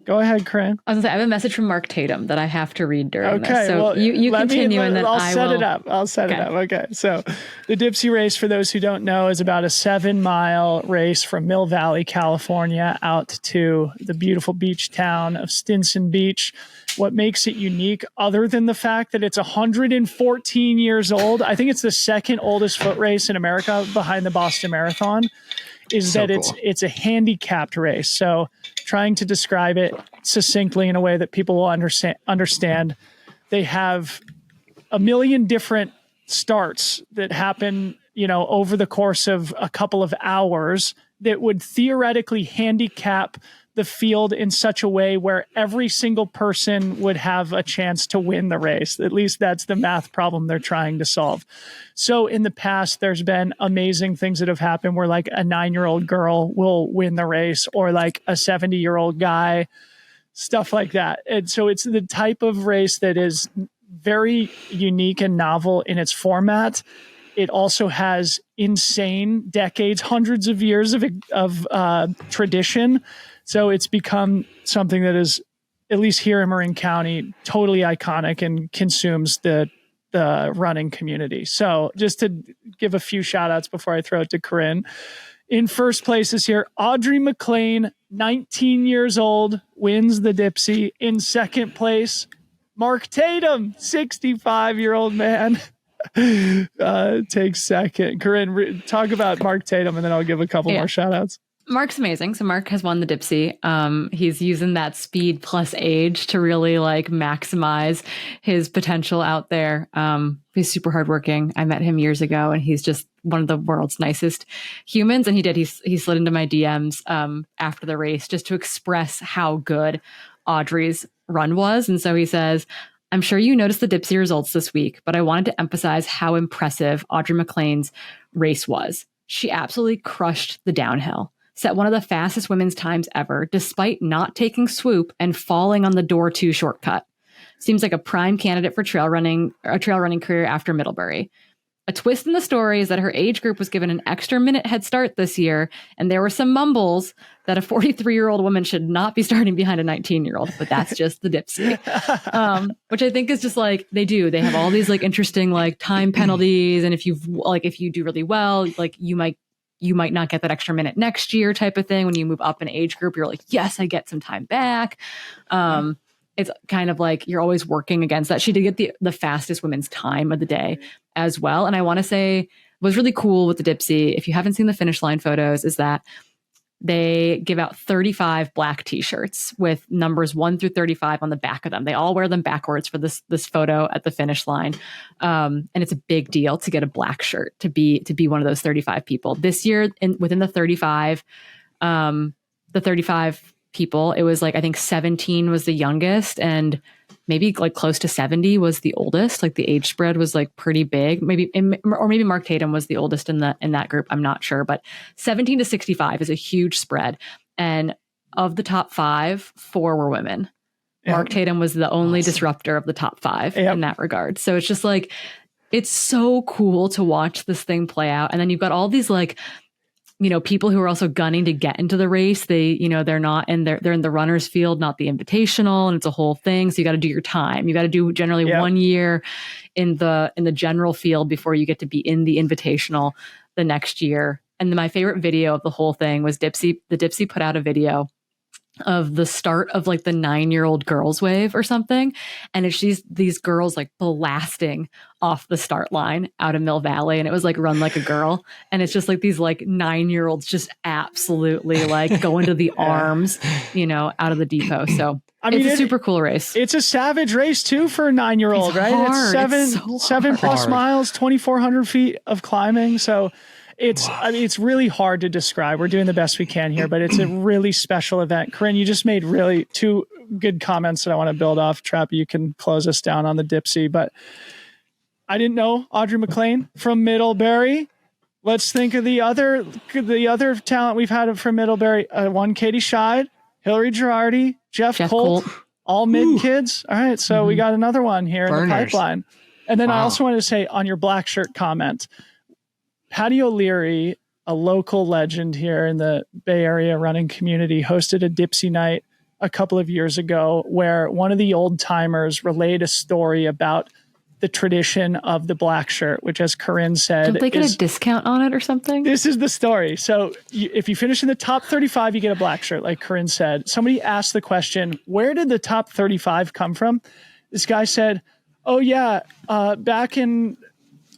Go ahead, Corrine. I was gonna say, I have a message from Mark Tatum that I have to read during Okay, this. So well, you continue and then I'll I set will. it up. I'll set it up. Okay. So the Dipsea Race, for those who don't know, is about a 7-mile race from Mill Valley, California, out to the beautiful beach town of Stinson Beach. What makes it unique, other than the fact that it's 114 years old, I think it's the second oldest foot race in America behind the Boston Marathon, is that it's a handicapped race. So trying to describe it succinctly in a way that people will understand, they have a million different starts that happen, over the course of a couple of hours that would theoretically handicap the field in such a way where every single person would have a chance to win the race. At least that's the math problem they're trying to solve. So in the past, there's been amazing things that have happened where like a 9-year-old girl will win the race, or like a 70-year-old guy, stuff like that. And so it's the type of race that is very unique and novel in its format. It also has insane decades, hundreds of years of tradition. So it's become something that is, at least here in Marin County, totally iconic and consumes the running community. So just to give a few shout outs before I throw it to Corrine. In first place is here, Audrey McLean, 19 years old, wins the Dipsea. In second place, Mark Tatum, 65-year-old man, takes second. Corrine, talk about Mark Tatum, and then I'll give a couple more shout outs. Mark's amazing. So Mark has won the Dipsea. He's using that speed plus age to really like maximize his potential out there. He's super hardworking. I met him years ago, and he's just one of the world's nicest humans. And he slid into my DMs after the race just to express how good Audrey's run was. And so he says, "I'm sure you noticed the Dipsea results this week, but I wanted to emphasize how impressive Audrey McLean's race was. She absolutely crushed the downhill. Set one of the fastest women's times ever, despite not taking swoop and falling on the door 2 shortcut. Seems like a prime candidate for a trail running career after Middlebury. A twist in the story is that her age group was given an extra minute head start this year, and there were some mumbles that a 43-year-old woman should not be starting behind a 19-year-old, but that's just the Dipsea." Which I think is just like, they have all these like interesting like time penalties, and if you do really well, like you might not get that extra minute next year type of thing. When you move up an age group, you're like, yes, I get some time back. It's kind of like you're always working against that. She did get the fastest women's time of the day as well. And I want to say what's really cool with the Dipsea, if you haven't seen the finish line photos, is that they give out 35 black t-shirts with numbers 1 through 35 on the back of them. They all wear them backwards for this photo at the finish line. And it's a big deal to get a black shirt to be one of those 35 people. This year, within the 35 people, it was like, I think 17 was the youngest, and maybe like close to 70 was the oldest. Like the age spread was like pretty big. Maybe Mark Tatum was the oldest in that group. I'm not sure, but 17 to 65 is a huge spread. And of the top 5, 4 were women. Yep. Mark Tatum was the only disruptor of the top 5 in that regard. So it's just like, it's so cool to watch this thing play out. And then you've got all these like, people who are also gunning to get into the race. They're in the runner's field, not the invitational, and it's a whole thing. So you got to do your time. You got to do generally 1 year in the general field before you get to be in the invitational the next year. And my favorite video of the whole thing was Dipsea. The Dipsea put out a video of the start of like the 9-year-old girls wave or something. And it's these girls like blasting off the start line out of Mill Valley. And it was like Run Like a Girl. And it's just like these like 9-year-olds just absolutely like go into the arms, out of the depot. So it's a super cool race. It's a savage race too for a 9-year-old, right? Hard. It's 7 plus miles, 2,400 feet of climbing. So it's really hard to describe. We're doing the best we can here, but it's a really special event. Corrine, you just made really 2 good comments that I want to build off. Trappe, you can close us down on the Dipsea, but I didn't know Audrey McLean from Middlebury. Let's think of the other talent we've had from Middlebury. One, Katie Scheid, Hillary Girardi, Jeff Colt, all mid kids. All right, so we got another one here in the pipeline. And then I also wanted to say on your black shirt comment, Patty O'Leary, a local legend here in the Bay Area running community, hosted a Dipsea night a couple of years ago where one of the old timers relayed a story about the tradition of the black shirt, which, as Corrine said, don't they get a discount on it or something? This is the story. So if you finish in the top 35, you get a black shirt, like Corrine said. Somebody asked the question, where did the top 35 come from? This guy said, oh, yeah, back in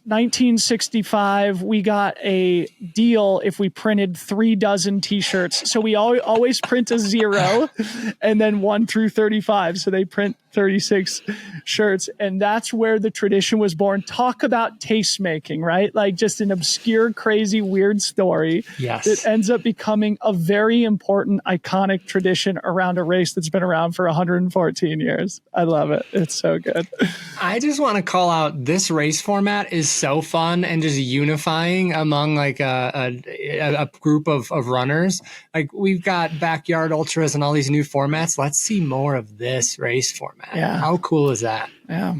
1965, we got a deal if we printed 3 dozen T-shirts. So we always print a 0 and then 1 through 35. So they print 36 shirts. And that's where the tradition was born. Talk about tastemaking, right? Like just an obscure, crazy, weird story that ends up becoming a very important, iconic tradition around a race that's been around for 114 years. I love it. It's so good. I just want to call out this race format is so fun and just unifying among like a group of runners. Like we've got backyard ultras and all these new formats. Let's see more of this race format. Yeah. How cool is that? Yeah.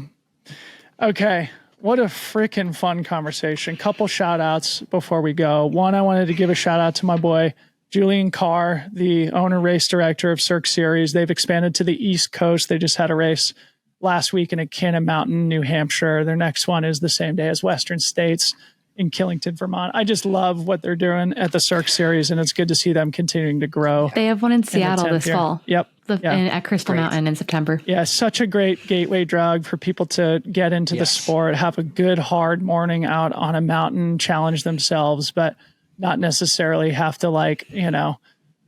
Okay. What a freaking fun conversation. Couple shout outs before we go. One, I wanted to give a shout out to my boy, Julian Carr, the owner race director of Cirque Series. They've expanded to the East Coast. They just had a race last week in Cannon Mountain, New Hampshire. Their next one is the same day as Western States in Killington, Vermont. I just love what they're doing at the Cirque Series, and it's good to see them continuing to grow. They have one in Seattle this fall. Yep. At Crystal Mountain in September. Yeah, such a great gateway drug for people to get into the sport, have a good, hard morning out on a mountain, challenge themselves, but not necessarily have to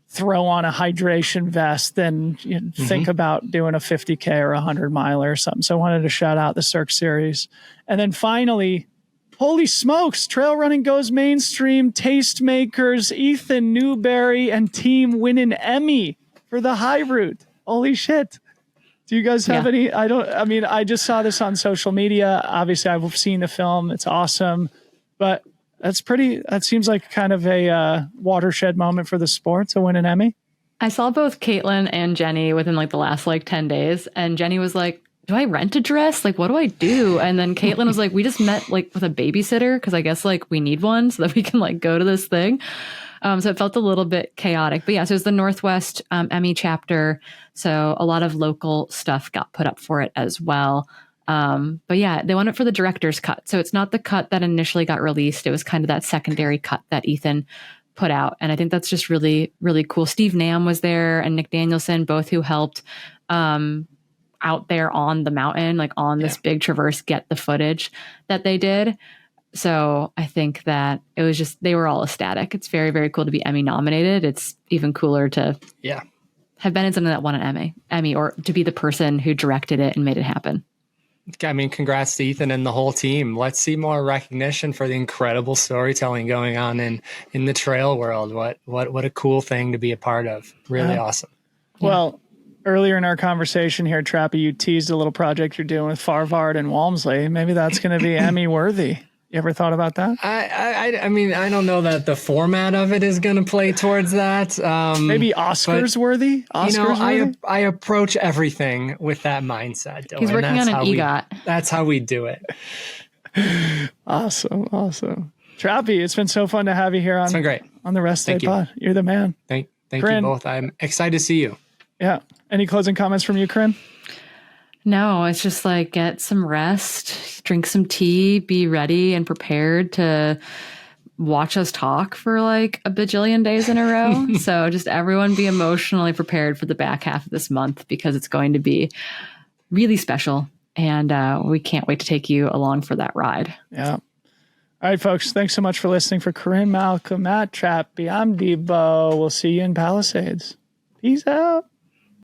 throw on a hydration vest and think about doing a 50K or a 100 miler or something. So I wanted to shout out the Cirque Series. And then finally, holy smokes, trail running goes mainstream. Tastemakers, Ethan Newberry and team win an Emmy for the high route. Holy shit. Do you guys have any? I just saw this on social media. Obviously, I've seen the film. It's awesome. But that seems like kind of a watershed moment for the sport to win an Emmy. I saw both Caitlin and Jenny within the last 10 days. And Jenny was like, do I rent a dress? What do I do? And then Caitlin was like, we just met with a babysitter because I guess we need one so that we can go to this thing. So it felt a little bit chaotic. But yeah, so it was the Northwest Emmy chapter. So a lot of local stuff got put up for it as well. But yeah, they went it for the director's cut. So it's not the cut that initially got released. It was kind of that secondary cut that Ethan put out. And I think that's just really, really cool. Steve Nam was there and Nick Danielson, both who helped out there on the mountain, on this big traverse, get the footage that they did. So I think that it was just, they were all ecstatic. It's very, very cool to be Emmy nominated. It's even cooler to have been in something that won an Emmy or to be the person who directed it and made it happen. I mean, congrats to Ethan and the whole team. Let's see more recognition for the incredible storytelling going on in the trail world. What a cool thing to be a part of. Really awesome. Well, earlier in our conversation here, Trappe, you teased a little project you're doing with Farvard and Walmsley. Maybe that's going to be Emmy worthy. You ever thought about that? I mean, I don't know that the format of it is going to play towards that. Maybe Oscars worthy? Worthy? I approach everything with that mindset. Dylan. He's working on an EGOT. That's how we do it. Awesome. Trappe, it's been so fun to have you here on, it's been great. On the Rest Day Pod. You're the man. Thank you both. I'm excited to see you. Yeah. Any closing comments from you, Corrine? No, it's just get some rest, drink some tea, be ready and prepared to watch us talk for a bajillion days in a row. So just everyone be emotionally prepared for the back half of this month because it's going to be really special. And we can't wait to take you along for that ride. Yeah. All right, folks. Thanks so much for listening. For Corrine Malcolm Matt Trappe, I'm Debo. We'll see you in Palisades. Peace out.